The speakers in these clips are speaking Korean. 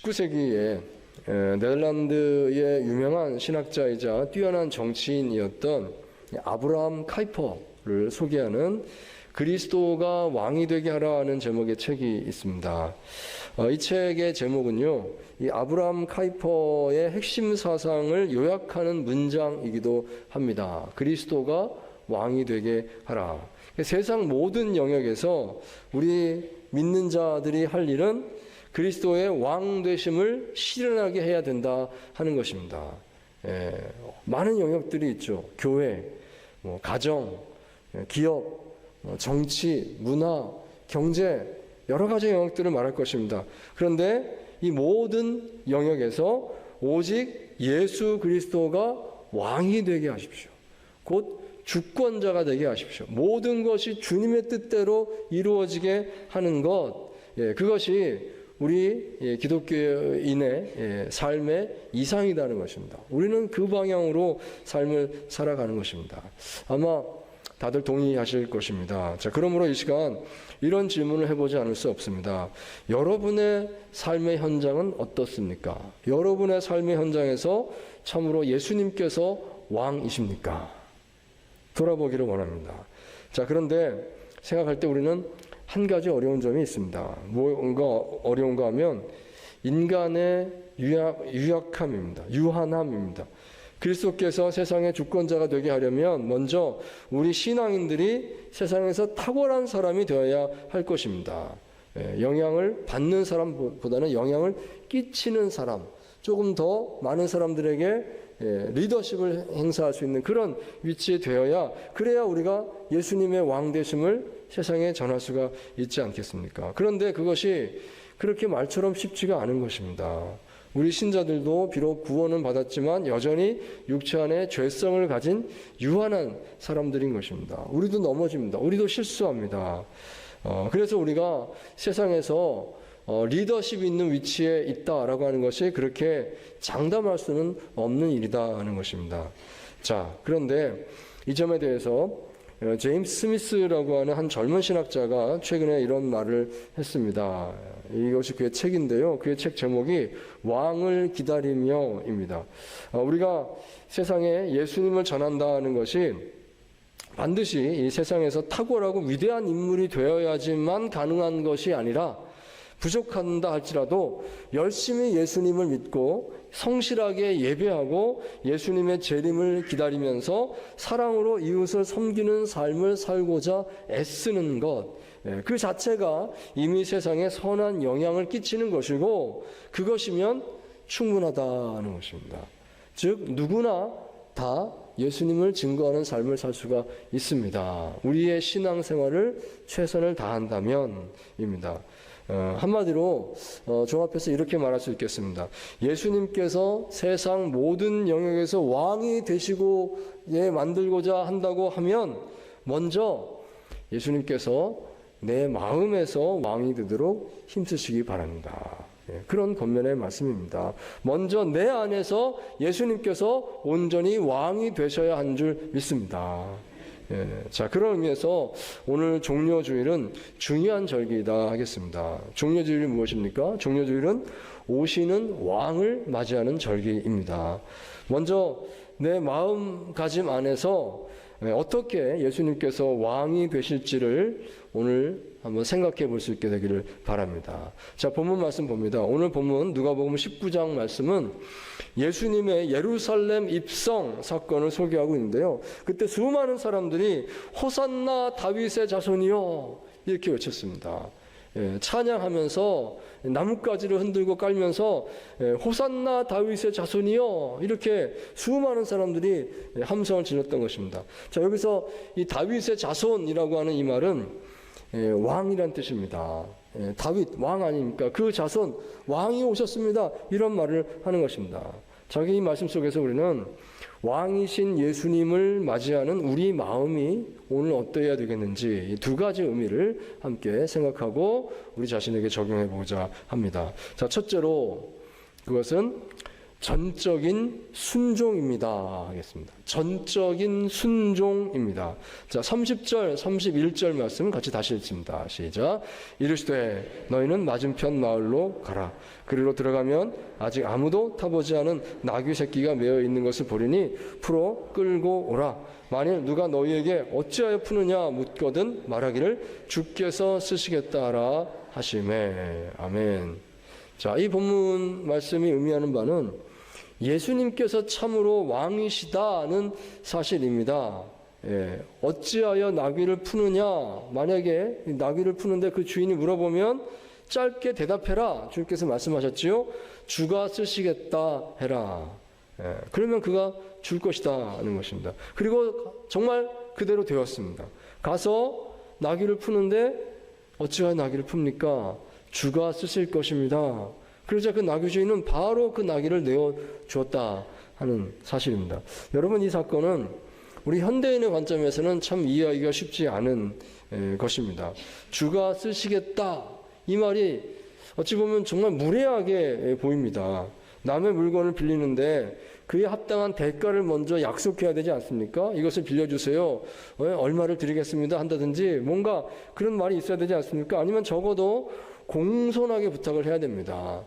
19세기에 네덜란드의 유명한 신학자이자 뛰어난 정치인이었던 아브라함 카이퍼를 소개하는 그리스도가 왕이 되게 하라는 제목의 책이 있습니다. 이 책의 제목은요, 이 아브라함 카이퍼의 핵심 사상을 요약하는 문장이기도 합니다. 그리스도가 왕이 되게 하라. 세상 모든 영역에서 우리 믿는 자들이 할 일은 그리스도의 왕 되심을 실현하게 해야 된다 하는 것입니다. 많은 영역들이 있죠. 교회, 가정, 기업, 정치, 문화, 경제, 여러 가지 영역들을 말할 것입니다. 그런데 이 모든 영역에서 오직 예수 그리스도가 왕이 되게 하십시오. 곧 주권자가 되게 하십시오. 모든 것이 주님의 뜻대로 이루어지게 하는 것, 그것이 우리 기독교인의 삶의 이상이라는 것입니다. 우리는 그 방향으로 삶을 살아가는 것입니다. 아마 다들 동의하실 것입니다. 자, 그러므로 이 시간 이런 질문을 해보지 않을 수 없습니다. 여러분의 삶의 현장은 어떻습니까? 여러분의 삶의 현장에서 참으로 예수님께서 왕이십니까? 돌아보기를 원합니다. 자, 그런데 생각할 때 우리는 한 가지 어려운 점이 있습니다. 뭔가 어려운가 하면 인간의 유약함입니다. 유한함입니다. 그리스도께서 세상의 주권자가 되게 하려면 먼저 우리 신앙인들이 세상에서 탁월한 사람이 되어야 할 것입니다. 영향을 받는 사람보다는 영향을 끼치는 사람, 조금 더 많은 사람들에게 리더십을 행사할 수 있는 그런 위치에 되어야, 그래야 우리가 예수님의 왕 되심을 세상에 전할 수가 있지 않겠습니까? 그런데 그것이 그렇게 말처럼 쉽지가 않은 것입니다. 우리 신자들도 비록 구원은 받았지만 여전히 육체 안에 죄성을 가진 유한한 사람들인 것입니다. 우리도 넘어집니다. 우리도 실수합니다. 그래서 우리가 세상에서 리더십 있는 위치에 있다라고 하는 것이 그렇게 장담할 수는 없는 일이다 하는 것입니다. 자, 그런데 이 점에 대해서 제임스 스미스라고 하는 한 젊은 신학자가 최근에 이런 말을 했습니다. 이것이 그의 책인데요. 그의 책 제목이 왕을 기다리며입니다. 우리가 세상에 예수님을 전한다는 것이 반드시 이 세상에서 탁월하고 위대한 인물이 되어야지만 가능한 것이 아니라, 부족한다 할지라도 열심히 예수님을 믿고 성실하게 예배하고 예수님의 재림을 기다리면서 사랑으로 이웃을 섬기는 삶을 살고자 애쓰는 것, 그 자체가 이미 세상에 선한 영향을 끼치는 것이고, 그것이면 충분하다는 것입니다. 즉 누구나 다 예수님을 증거하는 삶을 살 수가 있습니다. 우리의 신앙생활을 최선을 다한다면입니다. 한마디로 종합해서 이렇게 말할 수 있겠습니다. 예수님께서 세상 모든 영역에서 왕이 되시고 만들고자 한다고 하면 먼저 예수님께서 내 마음에서 왕이 되도록 힘쓰시기 바랍니다. 그런 권면의 말씀입니다. 먼저 내 안에서 예수님께서 온전히 왕이 되셔야 한 줄 믿습니다. 자, 그런 의미에서 오늘 종료주일은 중요한 절기이다 하겠습니다. 종료주일이 무엇입니까? 종료주일은 오시는 왕을 맞이하는 절기입니다. 먼저 내 마음가짐 안에서 어떻게 예수님께서 왕이 되실지를 오늘 한번 생각해 볼 수 있게 되기를 바랍니다. 자, 본문 말씀 봅니다. 오늘 본문 누가복음 19장 말씀은 예수님의 예루살렘 입성 사건을 소개하고 있는데요. 그때 수많은 사람들이 호산나 다윗의 자손이여 이렇게 외쳤습니다. 찬양하면서 나뭇가지를 흔들고 깔면서 호산나 다윗의 자손이여 이렇게 수많은 사람들이 함성을 질렀던 것입니다. 자, 여기서 이 다윗의 자손이라고 하는 이 말은 왕이란 뜻입니다. 다윗 왕 아닙니까? 그 자손 왕이 오셨습니다. 이런 말을 하는 것입니다. 자기 이 말씀 속에서 우리는 왕이신 예수님을 맞이하는 우리 마음이 오늘 어떠해야 되겠는지 이 두 가지 의미를 함께 생각하고 우리 자신에게 적용해 보자 합니다. 자, 첫째로 그것은 전적인 순종입니다 하겠습니다. 전적인 순종입니다. 자, 30절 31절 말씀 같이 다시 읽습니다. 시작. 이르시되 너희는 맞은편 마을로 가라. 그리로 들어가면 아직 아무도 타보지 않은 나귀 새끼가 메어 있는 것을 보리니 풀어 끌고 오라. 만일 누가 너희에게 어찌하여 푸느냐 묻거든 말하기를 주께서 쓰시겠다 하라 하시매. 아멘. 자, 이 본문 말씀이 의미하는 바는 예수님께서 참으로 왕이시다는 사실입니다. 어찌하여 나귀를 푸느냐, 만약에 나귀를 푸는데 그 주인이 물어보면 짧게 대답해라. 주님께서 말씀하셨지요. 주가 쓰시겠다 해라. 그러면 그가 줄 것이다 하는 것입니다. 그리고 정말 그대로 되었습니다. 가서 나귀를 푸는데 어찌하여 나귀를 풉니까? 주가 쓰실 것입니다. 그러자 그 나귀 주인은 바로 그 나귀를 내어주었다 하는 사실입니다. 여러분, 이 사건은 우리 현대인의 관점에서는 참 이해하기가 쉽지 않은 것입니다. 주가 쓰시겠다, 이 말이 어찌 보면 정말 무례하게 보입니다. 남의 물건을 빌리는데 그에 합당한 대가를 먼저 약속해야 되지 않습니까? 이것을 빌려주세요. 얼마를 드리겠습니다 한다든지 뭔가 그런 말이 있어야 되지 않습니까? 아니면 적어도 공손하게 부탁을 해야 됩니다.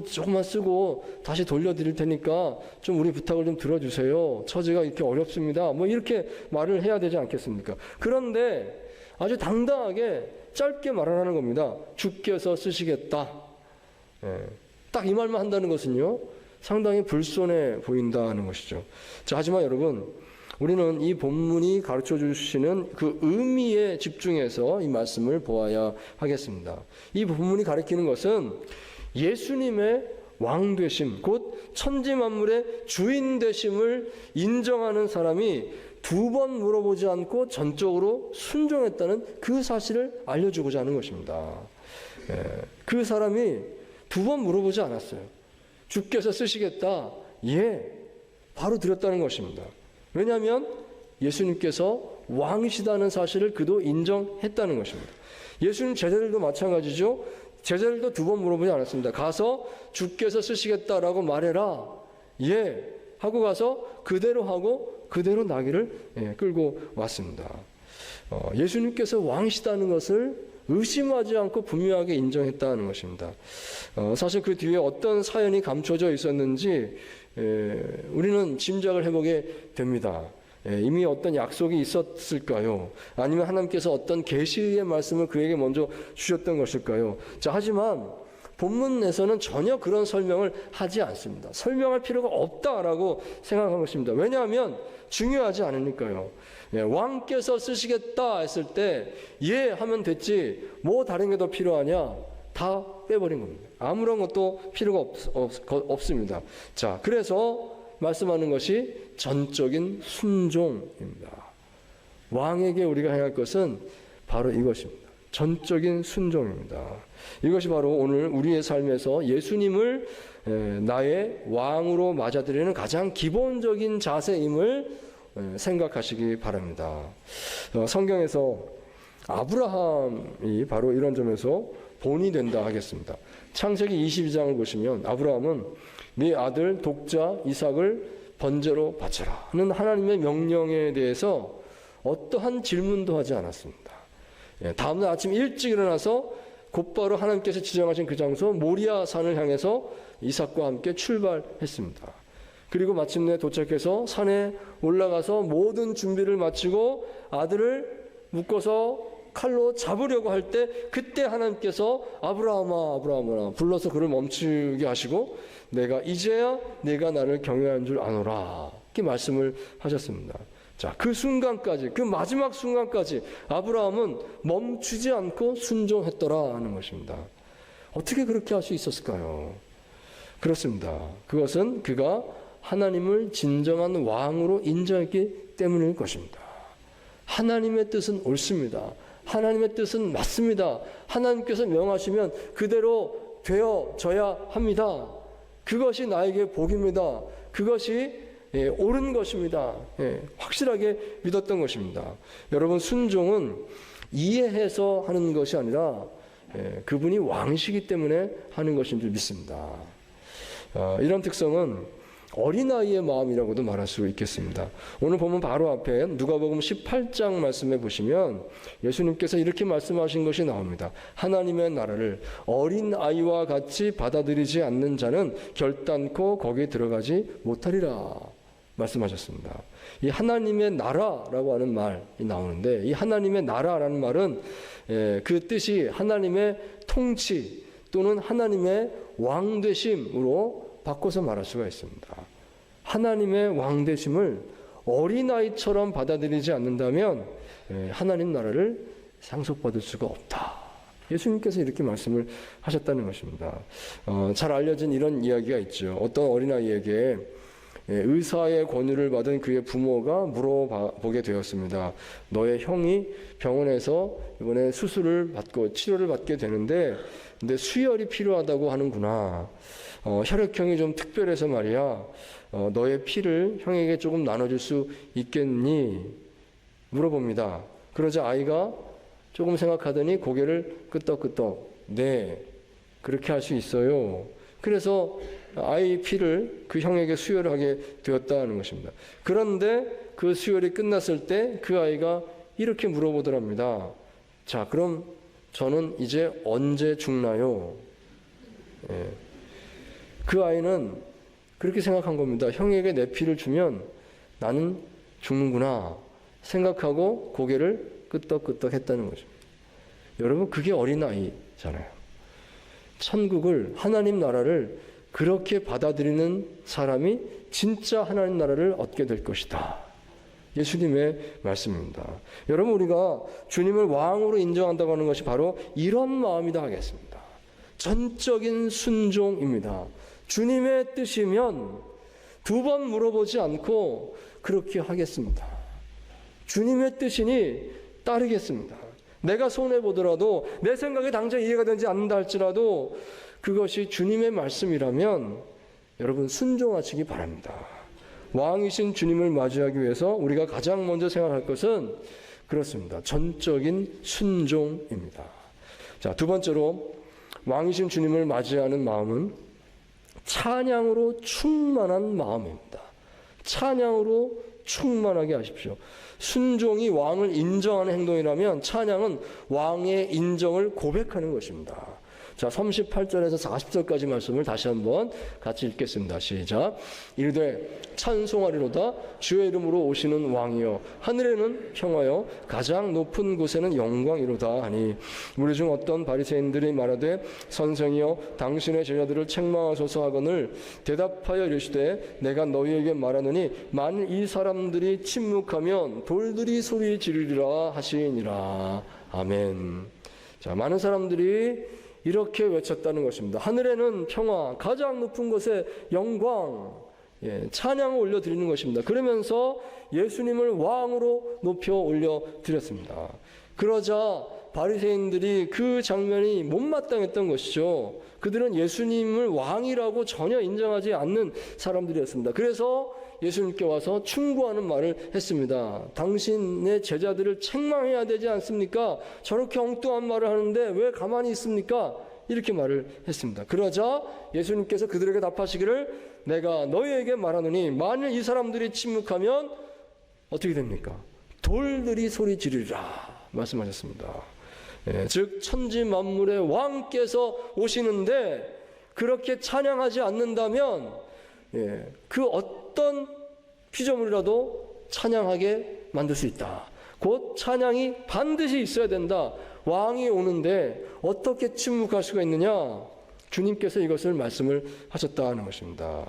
조금만 쓰고 다시 돌려드릴 테니까 좀 우리 부탁을 좀 들어주세요. 처지가 이렇게 어렵습니다. 뭐 이렇게 말을 해야 되지 않겠습니까? 그런데 아주 당당하게 짧게 말하라는 겁니다. 주께서 쓰시겠다. 딱 이 말만 한다는 것은요, 상당히 불손해 보인다는 것이죠. 자, 하지만 여러분, 우리는 이 본문이 가르쳐 주시는 그 의미에 집중해서 이 말씀을 보아야 하겠습니다. 이 본문이 가리키는 것은 예수님의 왕되심, 곧 천지만물의 주인 되심을 인정하는 사람이 두 번 물어보지 않고 전적으로 순종했다는 그 사실을 알려주고자 하는 것입니다. 그 사람이 두 번 물어보지 않았어요. 주께서 쓰시겠다. 예, 바로 드렸다는 것입니다. 왜냐하면 예수님께서 왕이시다는 사실을 그도 인정했다는 것입니다. 예수님 제자들도 마찬가지죠. 제자들도 두 번 물어보지 않았습니다. 가서 주께서 쓰시겠다라고 말해라. 예, 하고 가서 그대로 하고 그대로 나귀를 끌고 왔습니다. 예수님께서 왕이시다는 것을 의심하지 않고 분명하게 인정했다는 것입니다. 사실 그 뒤에 어떤 사연이 감춰져 있었는지 우리는 짐작을 해보게 됩니다. 이미 어떤 약속이 있었을까요? 아니면 하나님께서 어떤 계시의 말씀을 그에게 먼저 주셨던 것일까요? 자, 하지만 본문에서는 전혀 그런 설명을 하지 않습니다. 설명할 필요가 없다라고 생각한 것입니다. 왜냐하면 중요하지 않으니까요. 왕께서 쓰시겠다 했을 때 예 하면 됐지 뭐 다른 게 더 필요하냐, 다 빼버린 겁니다. 아무런 것도 필요가 없습니다. 자, 그래서 말씀하는 것이 전적인 순종입니다. 왕에게 우리가 해야 할 것은 바로 이것입니다. 전적인 순종입니다. 이것이 바로 오늘 우리의 삶에서 예수님을 나의 왕으로 맞아들이는 가장 기본적인 자세임을 생각하시기 바랍니다. 성경에서 아브라함이 바로 이런 점에서 본이 된다 하겠습니다. 창세기 22장을 보시면 아브라함은 네 아들 독자 이삭을 번제로 바쳐라 하는 하나님의 명령에 대해서 어떠한 질문도 하지 않았습니다. 다음날 아침 일찍 일어나서 곧바로 하나님께서 지정하신 그 장소 모리아 산을 향해서 이삭과 함께 출발했습니다. 그리고 마침내 도착해서 산에 올라가서 모든 준비를 마치고 아들을 묶어서 칼로 잡으려고 할 때 그때 하나님께서 아브라함아 아브라함아 불러서 그를 멈추게 하시고 내가 이제야 내가 나를 경외하는 줄 아노라 이렇게 말씀을 하셨습니다. 자, 그 순간까지, 그 마지막 순간까지 아브라함은 멈추지 않고 순종했더라 하는 것입니다. 어떻게 그렇게 할 수 있었을까요? 그렇습니다. 그것은 그가 하나님을 진정한 왕으로 인정했기 때문일 것입니다. 하나님의 뜻은 옳습니다. 하나님의 뜻은 맞습니다. 하나님께서 명하시면 그대로 되어져야 합니다. 그것이 나에게 복입니다. 그것이 옳은 것입니다. 확실하게 믿었던 것입니다. 여러분, 순종은 이해해서 하는 것이 아니라 그분이 왕이시기 때문에 하는 것인 줄 믿습니다. 이런 특성은 어린아이의 마음이라고도 말할 수 있겠습니다. 오늘 보면 바로 앞에 누가복음 18장 말씀해 보시면 예수님께서 이렇게 말씀하신 것이 나옵니다. 하나님의 나라를 어린아이와 같이 받아들이지 않는 자는 결단코 거기에 들어가지 못하리라 말씀하셨습니다. 이 하나님의 나라라고 하는 말이 나오는데, 이 하나님의 나라라는 말은 그 뜻이 하나님의 통치 또는 하나님의 왕되심으로 바꿔서 말할 수가 있습니다. 하나님의 왕되심을 어린아이처럼 받아들이지 않는다면 하나님 나라를 상속받을 수가 없다. 예수님께서 이렇게 말씀을 하셨다는 것입니다. 잘 알려진 이런 이야기가 있죠. 어떤 어린아이에게 의사의 권유를 받은 그의 부모가 물어보게 되었습니다. 너의 형이 병원에서 이번에 수술을 받고 치료를 받게 되는데 근데 수혈이 필요하다고 하는구나. 혈액형이 좀 특별해서 말이야. 너의 피를 형에게 조금 나눠줄 수 있겠니? 물어봅니다. 그러자 아이가 조금 생각하더니 고개를 끄덕끄덕. 네, 그렇게 할 수 있어요. 그래서 아이 피를 그 형에게 수혈을 하게 되었다는 것입니다. 그런데 그 수혈이 끝났을 때 그 아이가 이렇게 물어보더랍니다. 자, 그럼 저는 이제 언제 죽나요? 그 아이는 그렇게 생각한 겁니다. 형에게 내 피를 주면 나는 죽는구나 생각하고 고개를 끄덕끄덕 했다는 것입니다. 여러분, 그게 어린아이잖아요. 천국을, 하나님 나라를 그렇게 받아들이는 사람이 진짜 하나님 나라를 얻게 될 것이다. 예수님의 말씀입니다. 여러분, 우리가 주님을 왕으로 인정한다고 하는 것이 바로 이런 마음이다 하겠습니다. 전적인 순종입니다. 주님의 뜻이면 두 번 물어보지 않고 그렇게 하겠습니다. 주님의 뜻이니 따르겠습니다. 내가 손해보더라도 내 생각에 당장 이해가 되지 않는다 할지라도 그것이 주님의 말씀이라면 여러분 순종하시기 바랍니다. 왕이신 주님을 맞이하기 위해서 우리가 가장 먼저 생각할 것은 그렇습니다. 전적인 순종입니다. 자, 두 번째로 왕이신 주님을 맞이하는 마음은 찬양으로 충만한 마음입니다. 찬양으로 충만하게 하십시오. 순종이 왕을 인정하는 행동이라면 찬양은 왕의 인정을 고백하는 것입니다. 자, 38절에서 40절까지 말씀을 다시 한번 같이 읽겠습니다. 시작. 이르되 찬송하리로다 주의 이름으로 오시는 왕이여 하늘에는 평화여 가장 높은 곳에는 영광이로다 하니 우리 중 어떤 바리새인들이 말하되 선생이여 당신의 제자들을 책망하소서 하거늘 대답하여 이르시되 내가 너희에게 말하노니 만일 이 사람들이 침묵하면 돌들이 소리 지르리라 하시니라. 아멘. 자, 많은 사람들이 이렇게 외쳤다는 것입니다. 하늘에는 평화, 가장 높은 곳에 영광, 찬양을 올려드리는 것입니다. 그러면서 예수님을 왕으로 높여 올려드렸습니다. 그러자 바리새인들이 그 장면이 못마땅했던 것이죠. 그들은 예수님을 왕이라고 전혀 인정하지 않는 사람들이었습니다. 그래서 예수님께 와서 충고하는 말을 했습니다. 당신의 제자들을 책망해야 되지 않습니까? 저렇게 엉뚱한 말을 하는데 왜 가만히 있습니까? 이렇게 말을 했습니다. 그러자 예수님께서 그들에게 답하시기를 내가 너희에게 말하노니 만일 이 사람들이 침묵하면 어떻게 됩니까? 돌들이 소리 지르리라 말씀하셨습니다. 즉 천지 만물의 왕께서 오시는데 그렇게 찬양하지 않는다면 그 어떤 피조물이라도 찬양하게 만들 수 있다. 곧 찬양이 반드시 있어야 된다. 왕이 오는데 어떻게 침묵할 수가 있느냐? 주님께서 이것을 말씀을 하셨다는 것입니다.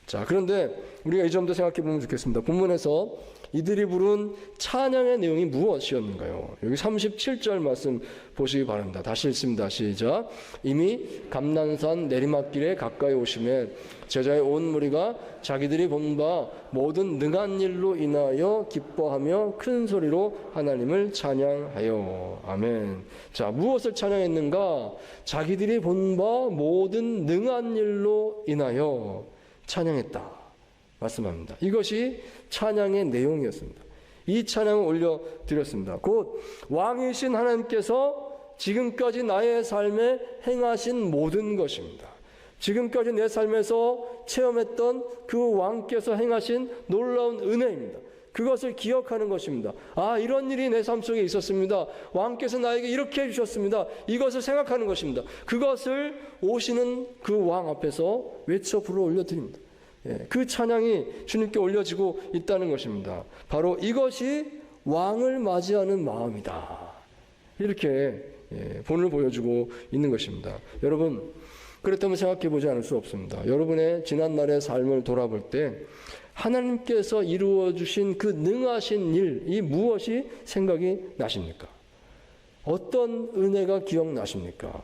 자, 그런데 우리가 이 점도 생각해 보면 좋겠습니다. 본문에서 이들이 부른 찬양의 내용이 무엇이었는가요? 여기 37절 말씀 보시기 바랍니다. 다시 읽습니다. 시작. 이미 감난산 내리막길에 가까이 오시매 제자의 온 무리가 자기들이 본 바 모든 능한 일로 인하여 기뻐하며 큰 소리로 하나님을 찬양하여. 아멘. 자, 무엇을 찬양했는가? 자기들이 본 바 모든 능한 일로 인하여 찬양했다 말씀합니다. 이것이 찬양의 내용이었습니다. 이 찬양을 올려드렸습니다. 곧 왕이신 하나님께서 지금까지 나의 삶에 행하신 모든 것입니다. 지금까지 내 삶에서 체험했던 그 왕께서 행하신 놀라운 은혜입니다. 그것을 기억하는 것입니다. 아, 이런 일이 내 삶 속에 있었습니다. 왕께서 나에게 이렇게 해주셨습니다. 이것을 생각하는 것입니다. 그것을 오시는 그 왕 앞에서 외쳐 불러 올려드립니다. 그 찬양이 주님께 올려지고 있다는 것입니다. 바로 이것이 왕을 맞이하는 마음이다. 이렇게 본을 보여주고 있는 것입니다. 여러분, 그렇다면 생각해 보지 않을 수 없습니다. 여러분의 지난날의 삶을 돌아볼 때 하나님께서 이루어 주신 그 능하신 일이 무엇이 생각이 나십니까? 어떤 은혜가 기억나십니까?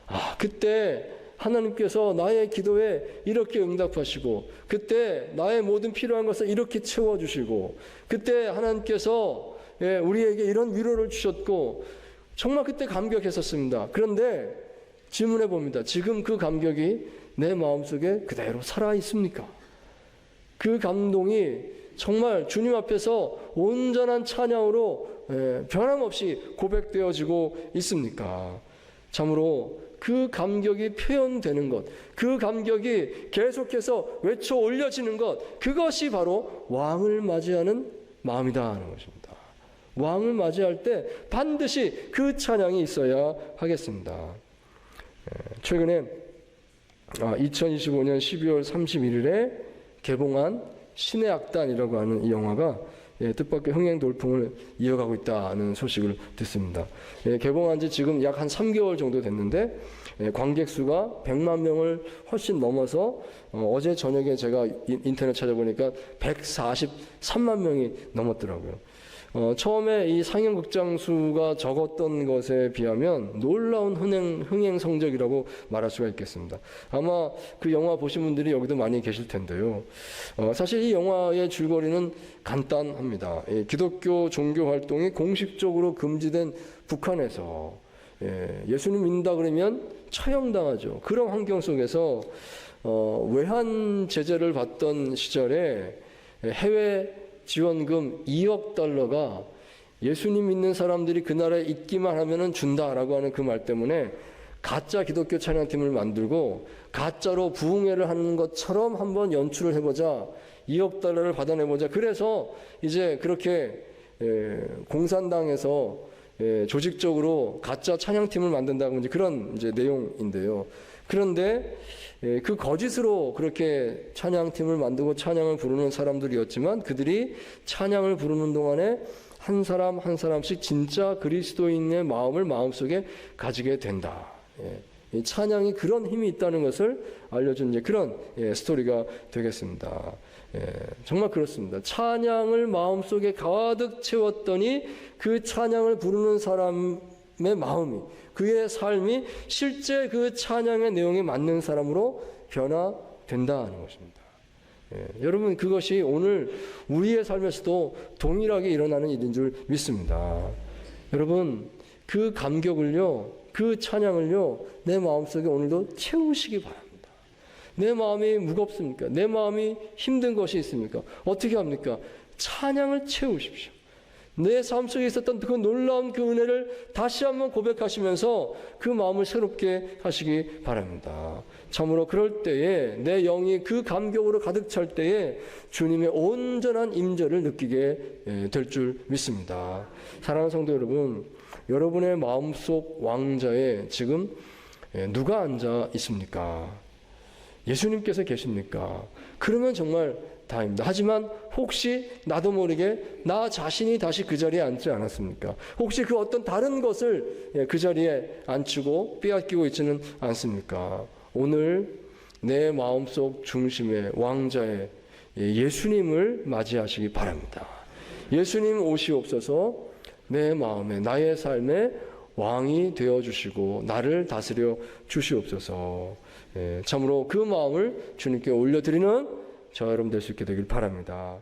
아, 그때 하나님께서 나의 기도에 이렇게 응답하시고, 그때 나의 모든 필요한 것을 이렇게 채워주시고, 그때 하나님께서 우리에게 이런 위로를 주셨고, 정말 그때 감격했었습니다. 그런데 질문해 봅니다. 지금 그 감격이 내 마음속에 그대로 살아 있습니까? 그 감동이 정말 주님 앞에서 온전한 찬양으로 변함없이 고백되어지고 있습니까? 참으로 그 감격이 표현되는 것, 그 감격이 계속해서 외쳐 올려지는 것, 그것이 바로 왕을 맞이하는 마음이다 하는 것입니다. 왕을 맞이할 때 반드시 그 찬양이 있어야 하겠습니다. 최근에 2025년 12월 31일에 개봉한 신의 악단이라고 하는 이 영화가 뜻밖의 흥행 돌풍을 이어가고 있다는 소식을 듣습니다. 개봉한 지 지금 약 한 3개월 정도 됐는데 관객 수가 100만 명을 훨씬 넘어서 어제 저녁에 제가 인터넷 찾아보니까 143만 명이 넘었더라고요. 처음에 이 상영 극장 수가 적었던 것에 비하면 놀라운 흥행 성적이라고 말할 수가 있겠습니다. 아마 그 영화 보신 분들이 여기도 많이 계실 텐데요. 사실 이 영화의 줄거리는 간단합니다. 기독교 종교 활동이 공식적으로 금지된 북한에서 예수님 믿는다 그러면 처형당하죠. 그런 환경 속에서 외환 제재를 받던 시절에 해외 지원금 2억 달러가 예수님 믿는 사람들이 그 나라에 있기만 하면 준다라고 하는 그 말 때문에 가짜 기독교 찬양팀을 만들고 가짜로 부흥회를 하는 것처럼 한번 연출을 해보자. 2억 달러를 받아내보자. 그래서 이제 그렇게 공산당에서 조직적으로 가짜 찬양팀을 만든다고 이제 그런 이제 내용인데요. 그런데 그 거짓으로 그렇게 찬양팀을 만들고 찬양을 부르는 사람들이었지만 그들이 찬양을 부르는 동안에 한 사람 한 사람씩 진짜 그리스도인의 마음을 마음속에 가지게 된다. 이 찬양이 그런 힘이 있다는 것을 알려준 이제 그런 스토리가 되겠습니다. 정말 그렇습니다. 찬양을 마음속에 가득 채웠더니 그 찬양을 부르는 사람의 마음이, 그의 삶이 실제 그 찬양의 내용에 맞는 사람으로 변화된다는 것입니다. 여러분, 그것이 오늘 우리의 삶에서도 동일하게 일어나는 일인 줄 믿습니다. 여러분, 그 감격을요, 그 찬양을요, 내 마음속에 오늘도 채우시기 바랍니다. 내 마음이 무겁습니까? 내 마음이 힘든 것이 있습니까? 어떻게 합니까? 찬양을 채우십시오. 내 삶 속에 있었던 그 놀라운 그 은혜를 다시 한번 고백하시면서 그 마음을 새롭게 하시기 바랍니다. 참으로 그럴 때에 내 영이 그 감격으로 가득 찰 때에 주님의 온전한 임재를 느끼게 될 줄 믿습니다. 사랑하는 성도 여러분, 여러분의 마음속 왕자에 지금 누가 앉아 있습니까? 예수님께서 계십니까? 그러면 정말 다행입니다. 하지만 혹시 나도 모르게 나 자신이 다시 그 자리에 앉지 않았습니까? 혹시 그 어떤 다른 것을 그 자리에 앉히고 빼앗기고 있지는 않습니까? 오늘 내 마음속 중심의 왕자의 예수님을 맞이하시기 바랍니다. 예수님 오시옵소서 내 마음에 나의 삶에 왕이 되어주시고 나를 다스려 주시옵소서. 참으로 그 마음을 주님께 올려드리는 저 여러분 될 수 있게 되길 바랍니다.